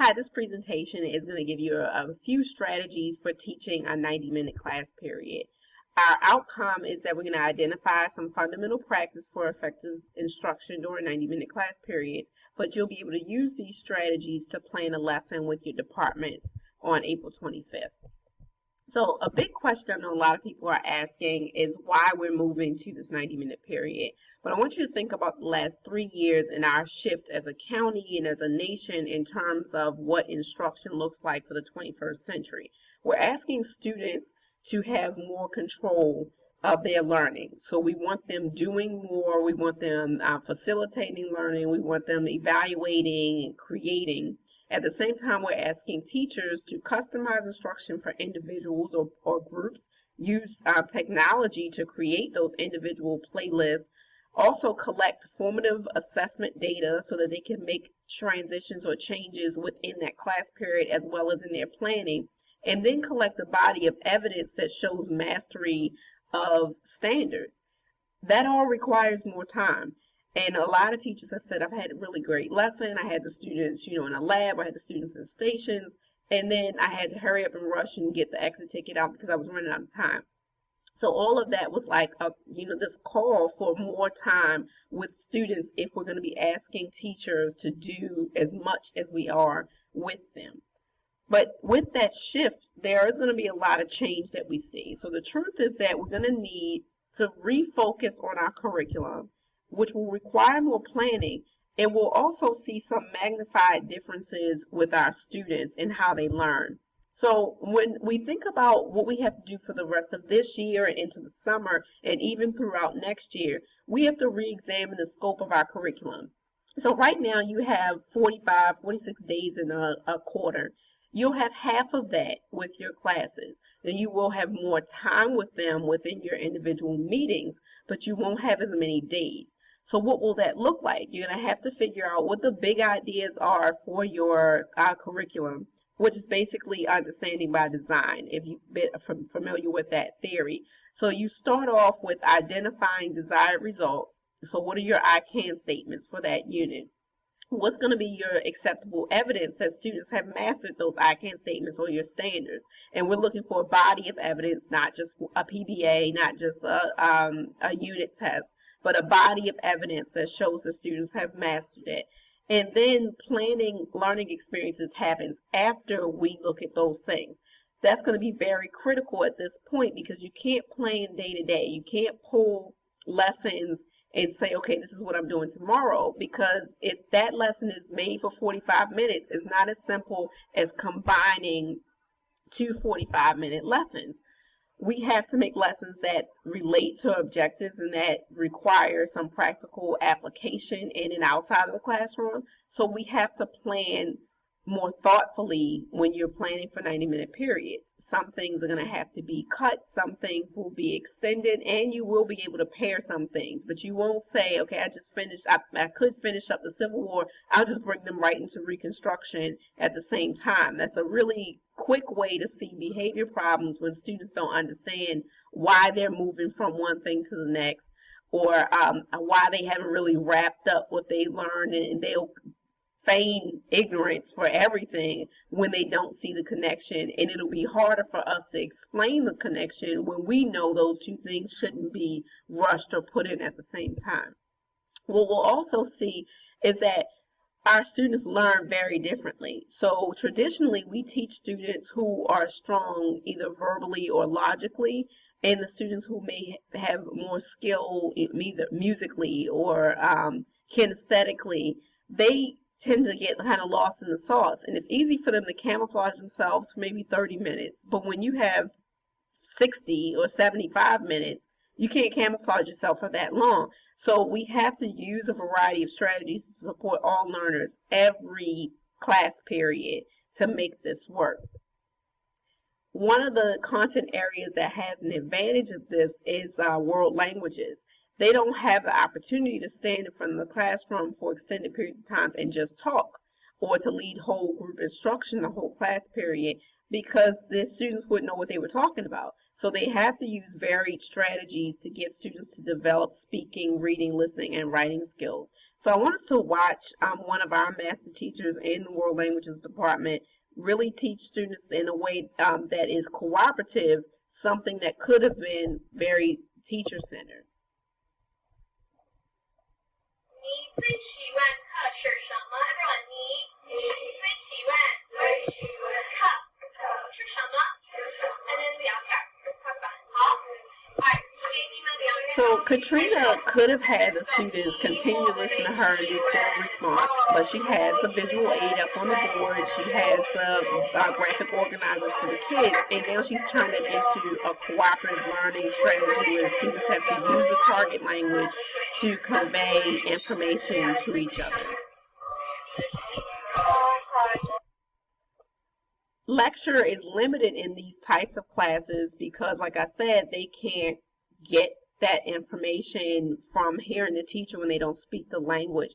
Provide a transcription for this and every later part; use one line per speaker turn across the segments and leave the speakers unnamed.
Hi, this presentation is going to give you a few strategies for teaching a 90-minute class period. Our outcome is that we're going to identify some fundamental practice for effective instruction during a 90-minute class period, but you'll be able to use these strategies to plan a lesson with your department on April 25th. So a big question I know a lot of people are asking is why we're moving to this 90-minute period. But I want you to think about the last 3 years and our shift as a county and as a nation in terms of what instruction looks like for the 21st century. We're asking students to have more control of their learning. So we want them doing more, we want them facilitating learning, we want them evaluating and creating. At the same time, we're asking teachers to customize instruction for individuals or groups, use technology to create those individual playlists, also collect formative assessment data so that they can make transitions or changes within that class period as well as in their planning, and then collect a body of evidence that shows mastery of standards. That all requires more time. And a lot of teachers have said, I've had a really great lesson. I had the students, in a lab. I had the students in stations. And then I had to hurry up and rush and get the exit ticket out because I was running out of time. So all of that was like, this call for more time with students if we're going to be asking teachers to do as much as we are with them. But with that shift, there is going to be a lot of change that we see. So the truth is that we're going to need to refocus on our curriculum, which will require more planning, and we'll also see some magnified differences with our students and how they learn. So when we think about what we have to do for the rest of this year and into the summer and even throughout next year, we have to re-examine the scope of our curriculum. So right now you have 45, 46 days in a quarter. You'll have half of that with your classes. Then you will have more time with them within your individual meetings, but you won't have as many days. So what will that look like? You're going to have to figure out what the big ideas are for your curriculum, which is basically understanding by design, if you've been familiar with that theory. So you start off with identifying desired results. So what are your I can statements for that unit? What's going to be your acceptable evidence that students have mastered those I can statements or your standards? And we're looking for a body of evidence, not just a PBA, not just a unit test, but a body of evidence that shows the students have mastered it. And then planning learning experiences happens after we look at those things. That's going to be very critical at this point because you can't plan day to day. You can't pull lessons and say, okay, this is what I'm doing tomorrow, because if that lesson is made for 45 minutes, it's not as simple as combining two 45-minute lessons. We have to make lessons that relate to objectives and that require some practical application in and outside of the classroom. So we have to plan more thoughtfully when you're planning for 90-minute periods. Some things are going to have to be cut, some things will be extended, and you will be able to pair some things. But you won't say, okay, I could finish up the Civil War, I'll just bring them right into Reconstruction at the same time. That's a really quick way to see behavior problems when students don't understand why they're moving from one thing to the next, or why they haven't really wrapped up what they learned, and they'll feign ignorance for everything when they don't see the connection, and it'll be harder for us to explain the connection when we know those two things shouldn't be rushed or put in at the same time. What we'll also see is that our students learn very differently. So traditionally we teach students who are strong either verbally or logically, and the students who may have more skill either musically or kinesthetically, they tend to get kind of lost in the sauce, and it's easy for them to camouflage themselves for maybe 30 minutes. But when you have 60 or 75 minutes, you can't camouflage yourself for that long. So we have to use a variety of strategies to support all learners every class period to make this work. One of the content areas that has an advantage of this is world languages. They don't have the opportunity to stand in front of the classroom for extended periods of time and just talk, or to lead whole group instruction the whole class period, because the students wouldn't know what they were talking about. So they have to use varied strategies to get students to develop speaking, reading, listening, and writing skills. So I want us to watch one of our master teachers in the World Languages Department really teach students in a way that is cooperative, something that could have been very teacher-centered.
你最喜欢课是什么？你最喜欢课是什么？And then 聊天，talk about it. 好，Alright，给你们两人。
So Katrina could have had the students continue to listen to her and do full response, but she has the visual aid up on the board. She has the graphic organizers for the kids, and now she's turned it into a cooperative learning strategy where students have to use the target language to convey information to each other. Lecture is limited in these types of classes because, like I said, they can't get that information from hearing the teacher when they don't speak the language.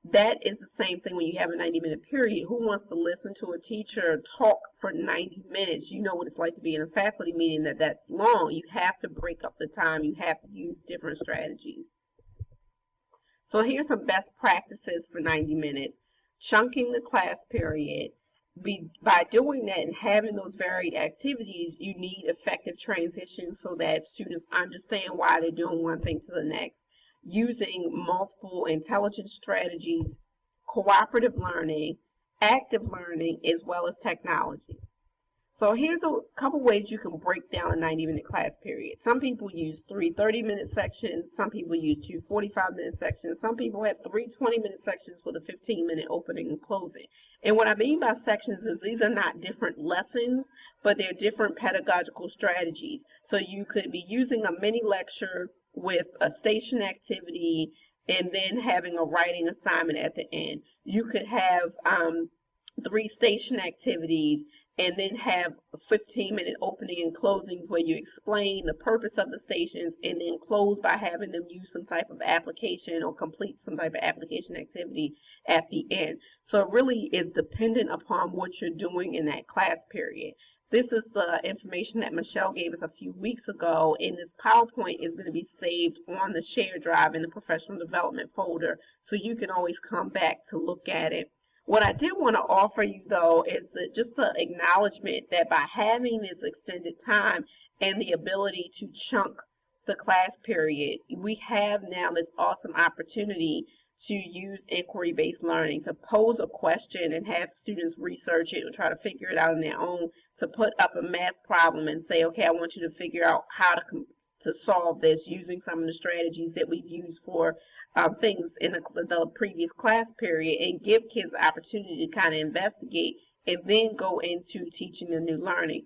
That is the same thing when you have a 90-minute period. Who wants to listen to a teacher talk for 90 minutes? You know what it's like to be in a faculty meeting that's long. You have to break up the time. You have to use different strategies. So here's some best practices for 90 minutes. Chunking the class period. By doing that and having those varied activities, you need effective transitions so that students understand why they're doing one thing to the next. Using multiple intelligence strategies, cooperative learning, active learning, as well as technology. So here's a couple ways you can break down a 90-minute class period. Some people use 3 30-minute sections. Some people use 2 45-minute sections. Some people have 3 20-minute sections with a 15-minute opening and closing. And what I mean by sections is these are not different lessons, but they're different pedagogical strategies. So you could be using a mini lecture with a station activity and then having a writing assignment at the end. You could have 3 station activities and then have a 15-minute opening and closings where you explain the purpose of the stations and then close by having them use some type of application or complete some type of application activity at the end. So it really is dependent upon what you're doing in that class period. This is the information that Michelle gave us a few weeks ago, and this PowerPoint is going to be saved on the share drive in the professional development folder, so you can always come back to look at it. What I did want to offer you, though, is just the acknowledgement that by having this extended time and the ability to chunk the class period, we have now this awesome opportunity to use inquiry-based learning, to pose a question and have students research it or try to figure it out on their own, to put up a math problem and say, okay, I want you to figure out how to solve this using some of the strategies that we've used for things in the previous class period, and give kids the opportunity to kind of investigate and then go into teaching the new learning.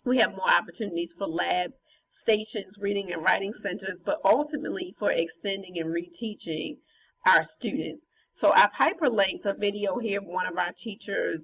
We have more opportunities for labs, stations, reading and writing centers, but ultimately for extending and reteaching our students. So I've hyperlinked a video here of one of our teachers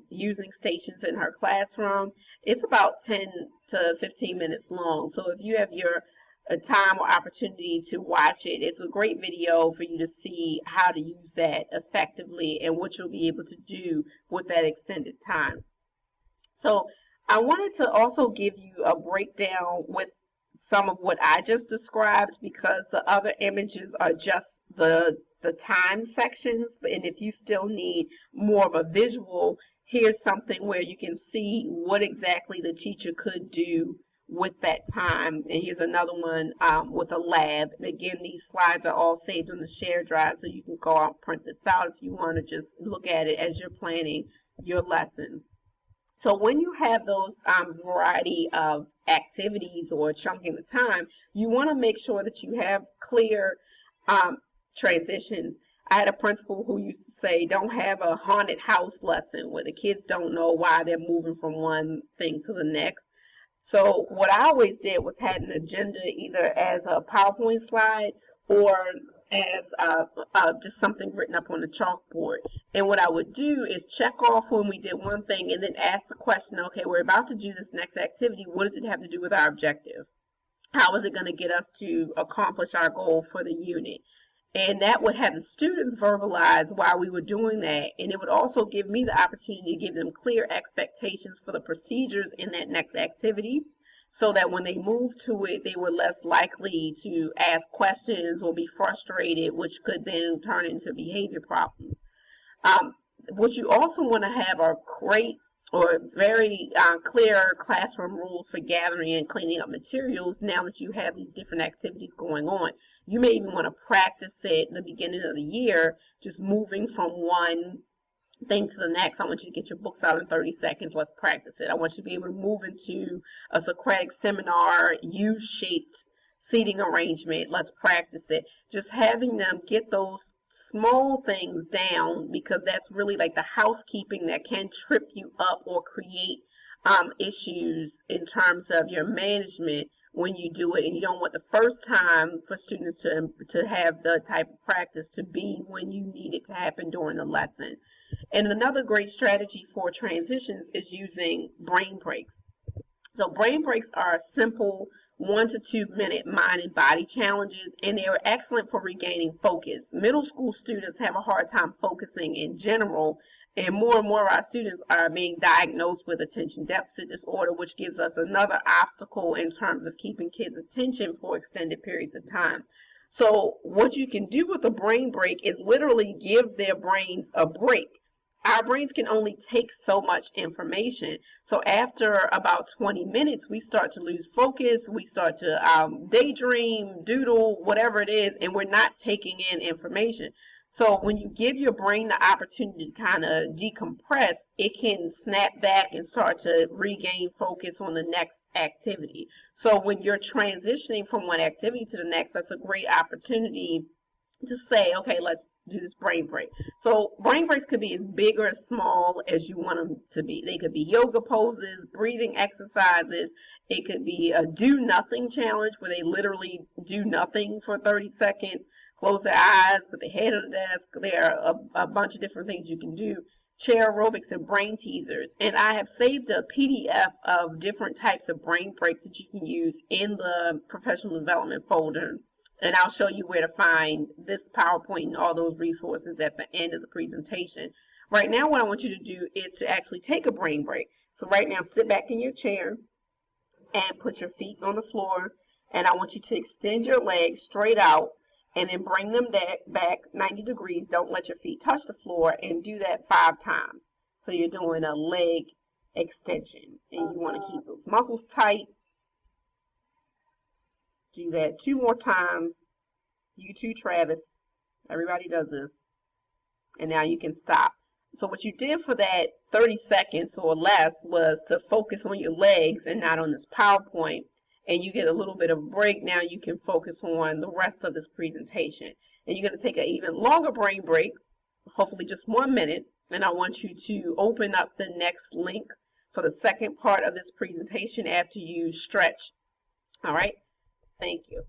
using stations in her classroom. It's about 10 to 15 minutes long. So if you have your time or opportunity to watch it, it's a great video for you to see how to use that effectively and what you'll be able to do with that extended time. So I wanted to also give you a breakdown with some of what I just described, because the other images are just the time sections, and if you still need more of a visual, here's something where you can see what exactly the teacher could do with that time. And here's another one with a lab. And again, these slides are all saved on the share drive, so you can go out and print this out if you want to just look at it as you're planning your lessons. So when you have those variety of activities or chunking the time, you want to make sure that you have clear transitions. I had a principal who used to say, don't have a haunted house lesson where the kids don't know why they're moving from one thing to the next. So what I always did was had an agenda either as a PowerPoint slide or as just something written up on the chalkboard. And what I would do is check off when we did one thing and then ask the question, okay, we're about to do this next activity. What does it have to do with our objective? How is it going to get us to accomplish our goal for the unit? And that would have the students verbalize while we were doing that. And it would also give me the opportunity to give them clear expectations for the procedures in that next activity, so that when they move to it, they were less likely to ask questions or be frustrated, which could then turn into behavior problems. Um, what you also want to have are great or very clear classroom rules for gathering and cleaning up materials now that you have these different activities going on. You may even want to practice it in the beginning of the year, just moving from one thing to the next. I want you to get your books out in 30 seconds. Let's practice it. I want you to be able to move into a Socratic seminar, U-shaped seating arrangement. Let's practice it. Just having them get those small things down, because that's really like the housekeeping that can trip you up or create issues in terms of your management when you do it. And you don't want the first time for students to have the type of practice to be when you need it to happen during the lesson. And another great strategy for transitions is using brain breaks. So brain breaks are simple 1 to 2 minute mind and body challenges, and they are excellent for regaining focus. Middle school students have a hard time focusing in general, and more of our students are being diagnosed with attention deficit disorder, which gives us another obstacle in terms of keeping kids' attention for extended periods of time. So what you can do with a brain break is literally give their brains a break. Our brains can only take so much information. So after about 20 minutes, we start to lose focus. We start to daydream, doodle, whatever it is, and we're not taking in information. So when you give your brain the opportunity to kind of decompress, it can snap back and start to regain focus on the next activity. So when you're transitioning from one activity to the next, that's a great opportunity to say, okay, let's do this brain break. So brain breaks could be as big or as small as you want them to be. They could be yoga poses, breathing exercises. It could be a do nothing challenge where they literally do nothing for 30 seconds, close their eyes, put their head on the desk. There are a bunch of different things you can do. Chair aerobics and brain teasers. And I have saved a PDF of different types of brain breaks that you can use in the professional development folder. And I'll show you where to find this PowerPoint and all those resources at the end of the presentation. Right now, what I want you to do is to actually take a brain break. So right now, sit back in your chair and put your feet on the floor. And I want you to extend your legs straight out and then bring them back 90 degrees. Don't let your feet touch the floor, and do that 5 times. So you're doing a leg extension. And you want to keep those muscles tight. Do that 2 more times. You too, Travis. Everybody does this. And now you can stop. So what you did for that 30 seconds or less was to focus on your legs and not on this PowerPoint. And you get a little bit of a break. Now you can focus on the rest of this presentation. And you're going to take an even longer brain break, hopefully just 1 minute. And I want you to open up the next link for the second part of this presentation after you stretch. All right? Thank you.